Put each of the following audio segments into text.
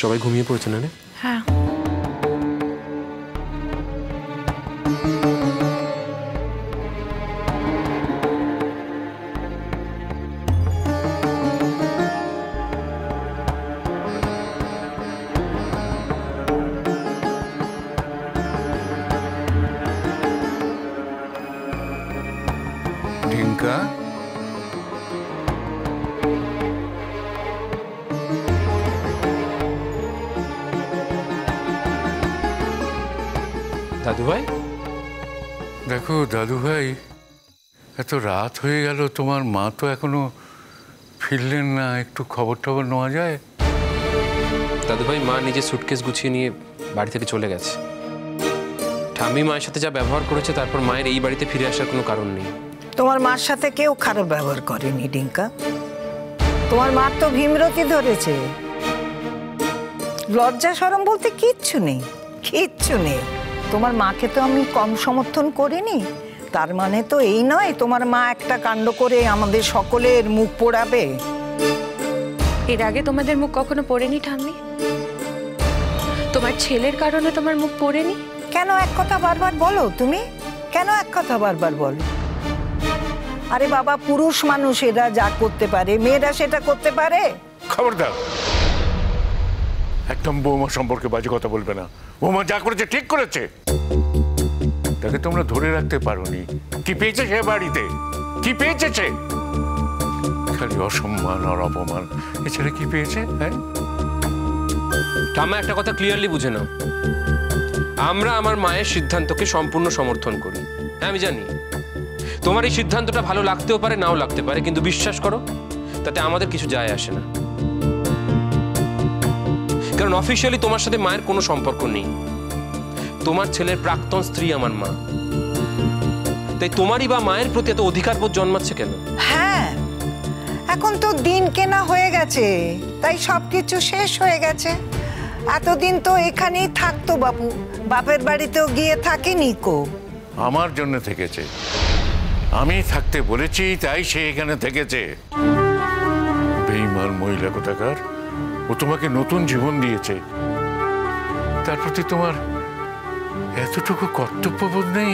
সবাই ঘুমিয়ে পড়েছে না রে? হ্যাঁ। ঢিঙ্কা, দাদু ভাই, দেখো দাদু ভাই, এত রাত হয়ে গেল, তোমার মা তো এখনো ফিরলেন না। একটু খবর টবর নেওয়া যায়? দাদু ভাই, মা নিজে সুটকেস গুছিয়ে নিয়ে বাড়ি থেকে চলে গেছে। ঠাম্মি মায়ের সাথে যা ব্যবহার করেছে, তারপর মায়ের এই বাড়িতে ফিরে আসার কোনো কারণ নেই। তোমার মার সাথে কেউ খারাপ ব্যবহার করেনি ডিঙ্কা। তোমার মার তো ভীমরতি ধরেছে। লজ্জা শরম বলতে কিচ্ছু নেই, কিচ্ছু নেই। তোমার মাকে তো আমি কম সমর্থন করিনি। তার মানে তো এই নয় তোমার মা একটা কাণ্ড করে আমাদের সকলের মুখ পোড়াবে। এর আগে তোমাদের মুখ কখনো পড়েনি ঠাম্মি? তোমার ছেলের কারণে তোমার মুখ পড়েনি? কেন এক কথা বারবার বলো তুমি? কেন এক কথা বারবার বলো? আরে বাবা, পুরুষ মানুষ এরা যা করতে পারে, মেয়েরা সেটা করতে পারে? খবরদার, একদম বৌমা সম্পর্কে বাজে কথা বলবে না। বৌমা যা করেছে ঠিক করেছে। তাকে তোমরা ধরে রাখতে পারোনি। কি পেয়েছে সে বাড়িতে? কি পেয়েছে সে? খালি অসম্মান আর অপমান, এছাড়া কি পেয়েছে? হ্যাঁ, ঠাম্মা একটা কথা ক্লিয়ারলি বুঝে নাও, আমরা আমার মায়ের সিদ্ধান্তকে সম্পূর্ণ সমর্থন করি। হ্যাঁ, আমি জানি তোমার এই সিদ্ধান্তটা ভালো লাগতেও পারে, নাও লাগতে পারে, কিন্তু বিশ্বাস করো তাতে আমাদের কিছু যায় আসে না। কারণ অফিসিয়ালি তোমার সাথে মায়ের কোনো সম্পর্ক নেই। তোমার ছেলের প্রাক্তন স্ত্রী আমার মা। তাই তোমারই বা মায়ের প্রতি এত অধিকারবোধ জন্মাচ্ছে কেন? হ্যাঁ, এখন তো দিন কেনা হয়ে গেছে, তাই সবকিছু শেষ হয়ে গেছে। এতদিন তো এখানেই থাকতো বাবু, বাপের বাড়িতেও গিয়ে থাকেনি কো। আমার জন্য থেকেছে, আমি থাকতে বলেছি তাই সে এখানে থেকেছে। বেঈমান মহিলা কোথাকার, ও তোমাকে নতুন জীবন দিয়েছে, তার প্রতি তোমার এতটুকু কর্তব্যবোধ নেই?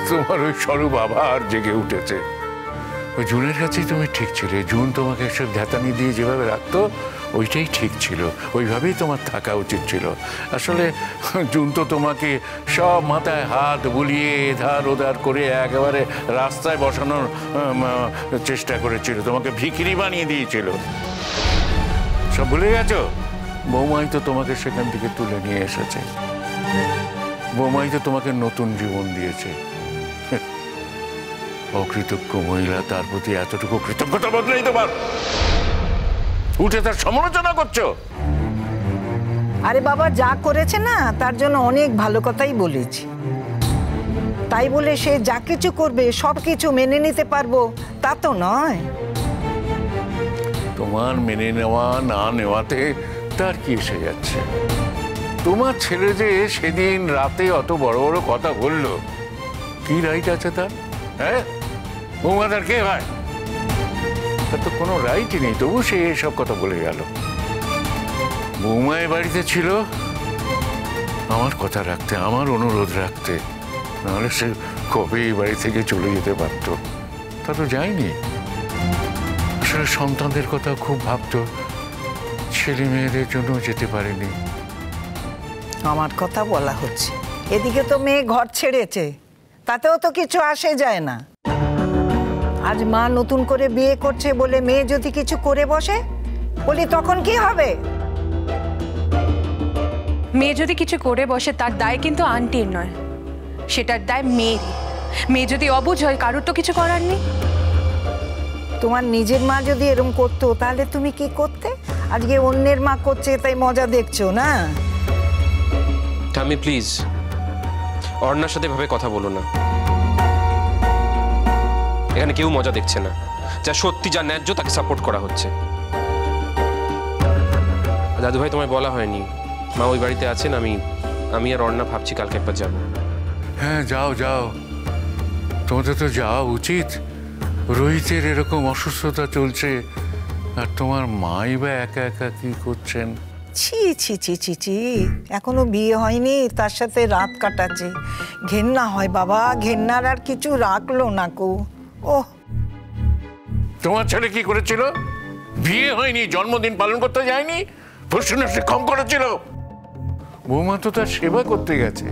তোমার ওই স্বরূপ আবার জেগে উঠেছে। ওই জুনের কাছেই তুমি ঠিক ছিলে। জুন তোমাকে এসব ধ্যাতানি দিয়ে যেভাবে রাখতো ওইটাই ঠিক ছিল, ওইভাবেই তোমার থাকা উচিত ছিল। আসলে জুন তো তোমাকে সব মাথায় হাত বুলিয়ে এধার ওধার করে একেবারে রাস্তায় বসানোর চেষ্টা করেছিল, তোমাকে ভিখিরি বানিয়ে দিয়েছিল। সব ভুলে গেছো? বৌমাই তো তোমাকে সেখান থেকে তুলে নিয়ে এসেছে। বৌমাই তো তোমাকে নতুন জীবন দিয়েছে। অকৃতজ্ঞ মহিলা, তার প্রতি এতটুকু কৃতজ্ঞতা বোধ নেই তোমার? উঠে তার সমালোচনা করছো? আরে বাবা, যা করেছে না তার জন্য অনেক ভালো কথাই বলেছি। তাই বলে সে যা কিছু করবে সবকিছু মেনে নিতে পারবো তা তো নয়। তোমার মেনে নেওয়া না নেওয়াতে তার কি এসে যাচ্ছে? তোমার ছেলে যে সেদিন রাতে অত বড় বড় কথা বললো, কি রাইট আছে তার? হ্যাঁ, বৌমা তার কে ভাই? তার তো কোনো রাইটই নেই, তবু সে এসব কথা বলে গেল। বৌমা এ বাড়িতে ছিল আমার কথা রাখতে, আমার অনুরোধ রাখতে, নাহলে সে কবে এই বাড়ি থেকে চলে যেতে পারতো। তা তো যায়নি। আসলে সন্তানদের কথা খুব ভাবতো, ছেলে মেয়েদের জন্য যেতে পারেনি। আমার কথা বলা হচ্ছে, এদিকে তো মেয়ে ঘর ছেড়েছে, তাতেও তো কিছু আসে যায় না। আজ মা নতুন করে বিয়ে করছে বলে মেয়ে যদি কিছু করে বসে, বলি তখন কি হবে? মেয়ে যদি কিছু করে বসে তার দায় কিন্তু আন্টির নয়, সেটার দায় মেয়ের। মেয়ে যদি অবুঝ হয়, কারোর তো কিছু করার নেই। তোমার নিজের মা যদি এরকম করতো তাহলে তুমি কি করতে? আজকে অন্যের মা করছে তাই মজা দেখছো না? ঠাম্মি প্লিজ, অর্ণার সাথে ভাবে কথা বলো না। এখানে কেউ মজা দেখছে না, যা সত্যি, যা ন্যায্য তাকে সাপোর্ট করা হচ্ছে। দাদু ভাই, তোমায় বলা হয়নি মা ওই বাড়িতে আছেন। আমি আর অর্ণা ভাবছি কালকে একবার যাবো। হ্যাঁ, যাও যাও, তোমাদের তো যাওয়া উচিত। রোহিতের এরকম অসুস্থতা চলছে, আর তোমার মাই বা একা একা কি করছেন? ছি ছি ছি ছি ছি, এখনো বিয়ে হয়নি, তার সাথে রাত কাটাচ্ছে। ঘেন্না হয় বাবা, ঘেন্নার আর কিছু রাখলো না কো। ওহ, তোমার ছেলে কি করেছিল? বিয়ে হয়নি, জন্মদিন পালন করতে যায়নি, ফুসফুসে কম করেছিল। বৌমা তো তার সেবা করতে গেছে।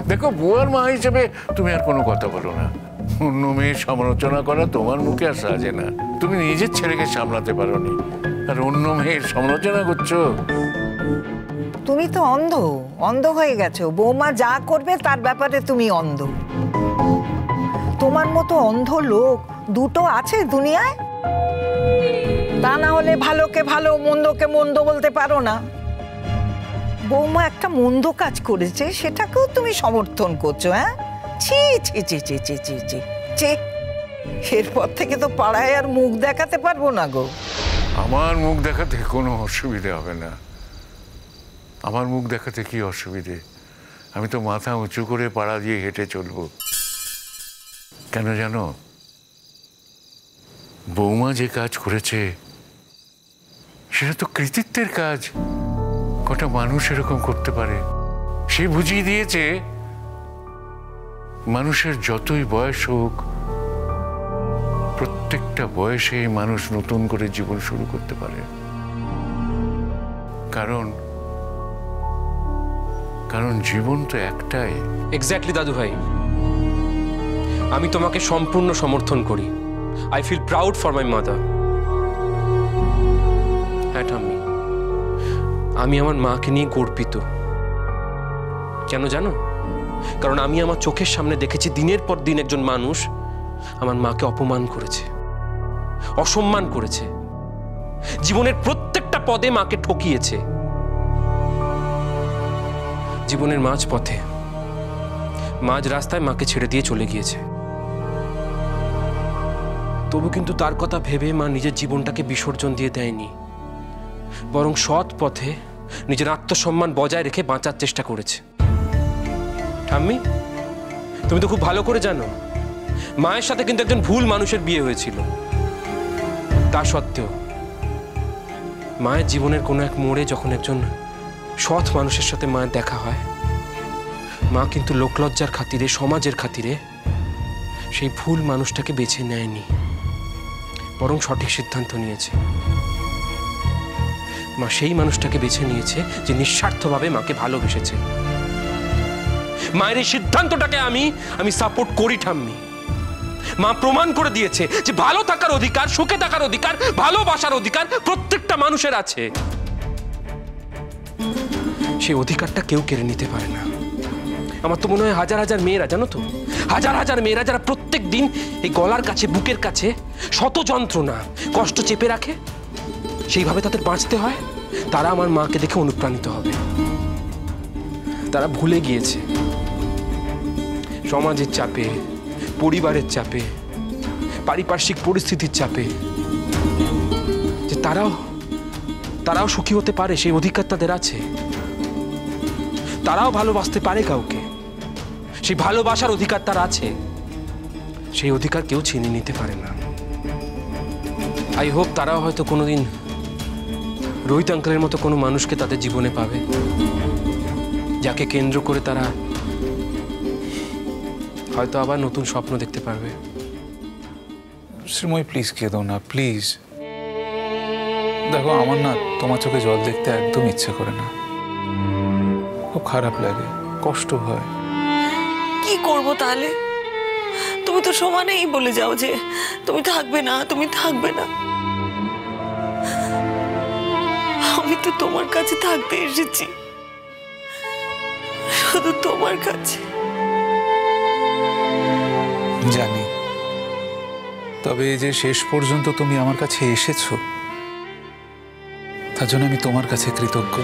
দেখো, বুয়ার মা হিসেবে তুমি আর কোনো কথা বলো না। অন্য মেয়ের সমালোচনা করা তোমার মুখে আর সাজে না। তুমি নিজের ছেলেকে সামলাতে পারোনি, আর অন্য মেয়ের সমালোচনা করছো। তুমি তো অন্ধ, অন্ধ হয়ে গেছো। বৌমা যা করবে তার ব্যাপারে তুমি অন্ধ। তোমার মতো অন্ধ লোক দুটো আছে দুনিয়ায়? তা না হলে ভালোকে ভালো, মন্দকে মন্দ বলতে পারো না। বৌমা একটা মন্দ কাজ করেছে, সেটাকেও তুমি সমর্থন করছো? হ্যাঁ, ছি ছি ছি ছি ছি ছি ছি ছি। এরপর থেকে তো পাড়ায় আর মুখ দেখাতে পারবো না গো। আমার মুখ দেখাতে কোনো অসুবিধে হবে না। আমার মুখ দেখাতে কি অসুবিধে? আমি তো মাথা উঁচু করে পাড়া দিয়ে হেঁটে চলবো। কেন জানো? বৌমা যে কাজ করেছে সেটা তো কৃতিত্বের কাজ। কটা মানুষ এরকম করতে পারে? সে বুঝিয়ে দিয়েছে মানুষের যতই বয়স হোক, প্রত্যেকটা বয়সে মানুষ নতুন করে জীবন শুরু করতে পারে। কারণ কারণ জীবন তো একটাই। এক্স্যাক্টলি দাদু ভাই, আমি তোমাকে সম্পূর্ণ সমর্থন করি। I feel proud for my mother. হ্যাঁ ঠাম্মি, আমি আমার মাকে নিয়ে গর্বিত। কেন জানো? কারণ আমি আমার চোখের সামনে দেখেছি দিনের পর দিন একজন মানুষ আমার মাকে অপমান করেছে, অসম্মান করেছে, জীবনের প্রত্যেকটা পদে মাকে ঠকিয়েছে। জীবনের মাঝ পথে, মাঝ রাস্তায় মাকে ছেড়ে দিয়ে চলে গিয়েছে। তবু কিন্তু তার কথা ভেবে মা নিজের জীবনটাকে বিসর্জন দিয়ে দেয়নি, বরং সৎ পথে নিজের আত্মসম্মান বজায় রেখে বাঁচার চেষ্টা করেছে। ঠাম্মি, তুমি তো খুব ভালো করে জানো মায়ের সাথে কিন্তু একজন ভুল মানুষের বিয়ে হয়েছিল। তা সত্ত্বেও মায়ের জীবনের কোনো এক মোড়ে যখন একজন সৎ মানুষের সাথে মায়ের দেখা হয়, মা কিন্তু লোকলজ্জার খাতিরে, সমাজের খাতিরে সেই ভুল মানুষটাকে বেছে নেয়নি, বরং সঠিক সিদ্ধান্ত নিয়েছে। মা সেই মানুষটাকে বেছে নিয়েছে যে নিঃস্বার্থভাবে মাকে ভালোবেসেছে। মায়ের এই সিদ্ধান্তটাকে আমি সাপোর্ট করি ঠাম্মি। মা প্রমাণ করে দিয়েছে যে ভালো থাকার অধিকার, সুখে থাকার অধিকার, ভালোবাসার অধিকার প্রত্যেকটা মানুষের আছে। সেই অধিকারটা কেউ কেড়ে নিতে পারে না। আমার তো মনে হয় হাজার হাজার মেয়েরা, জানো তো, হাজার হাজার মেয়েরা যারা প্রত্যেক দিন এই গলার কাছে, বুকের কাছে শত যন্ত্রণা, কষ্ট চেপে রাখে, সেইভাবে তাদের বাঁচতে হয়, তারা আমার মাকে দেখে অনুপ্রাণিত হবে। তারা ভুলে গিয়েছে সমাজের চাপে, পরিবারের চাপে, পারিপার্শ্বিক পরিস্থিতির চাপে যে তারাও সুখী হতে পারে, সেই অধিকার তাদের আছে। তারাও ভালোবাসতে পারে কাউকে, সেই ভালোবাসার অধিকার তার আছে। সেই অধিকার কেউ ছিনিয়ে নিতে পারে না। আই হোপ তারাও হয়তো কোনোদিন রোহিত আঙ্কেলের মতো কোনো মানুষকে তাদের জীবনে পাবে, যাকে কেন্দ্র করে তারা হয়তো আবার নতুন স্বপ্ন দেখতে পারবে। শ্রীময়ী, প্লিজ কেঁদো না, প্লিজ। দেখো, আমার না তোমার চোখে জল দেখতে একদম ইচ্ছে করে না। খুব খারাপ লাগে, কষ্ট হয়। কি করব তাহলে? তুমি তো সমানেই বলে যাও যে তুমি থাকবে না, তুমি থাকবে না। আমি তো তোমার কাছে থাকতে এসেছি, শুধু তোমার কাছে। জানি, তবে এই যে শেষ পর্যন্ত তুমি আমার কাছে এসেছো, তার জন্য আমি তোমার কাছে কৃতজ্ঞ।